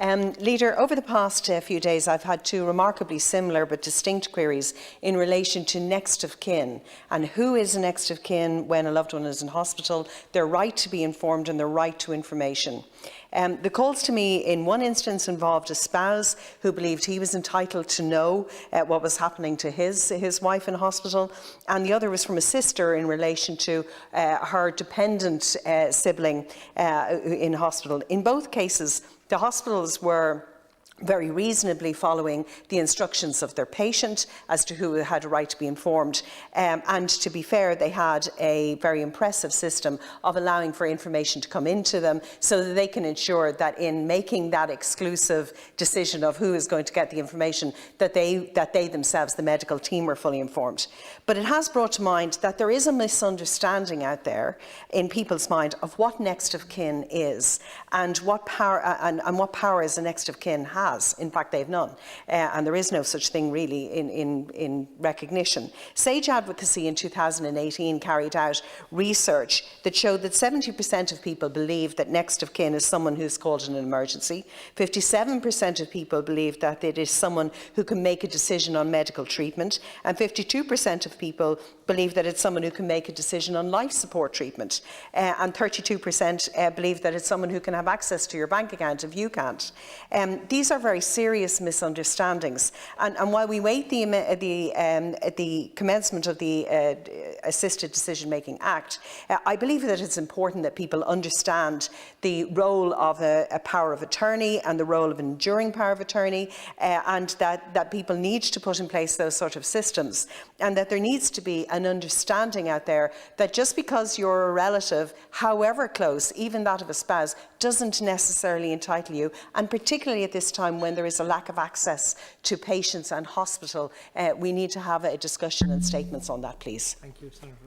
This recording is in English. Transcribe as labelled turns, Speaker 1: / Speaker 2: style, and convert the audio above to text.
Speaker 1: Leader, over the past few days I've had two remarkably similar but distinct queries in relation to next of kin and who is next of kin when a loved one is in hospital, their right to be informed and their right to information. The calls to me in one instance involved a spouse who believed he was entitled to know what was happening to his wife in hospital, and the other was from a sister in relation to her dependent sibling in hospital. In both cases, the hospitals were very reasonably following the instructions of their patient as to who had a right to be informed. And to be fair, they had a very impressive system of allowing for information to come into them so that they can ensure that in making that exclusive decision of who is going to get the information, that they themselves, the medical team, were fully informed. But it has brought to mind that there is a misunderstanding out there in people's mind of what next of kin is and what power and what powers a next of kin has. In fact, they have none, and there is no such thing really in recognition. Sage Advocacy in 2018 carried out research that showed that 70% of people believe that next of kin is someone who's called in an emergency. 57% of people believe that it is someone who can make a decision on medical treatment, and 52% of people believe that it's someone who can make a decision on life support treatment, and 32% believe that it's someone who can have access to your bank account if you can't. These are very serious misunderstandings, and while we wait the commencement of the Assisted Decision Making Act, I believe that it's important that people understand the role of a power of attorney and the role of an enduring power of attorney, and that people need to put in place those sort of systems, and that there needs to be an understanding out there that just because you're a relative, however close, even that of a spouse, doesn't necessarily entitle you, and particularly at this time when there is a lack of access to patients and hospital, we need to have a discussion and statements on that, please.
Speaker 2: Thank you, Senator.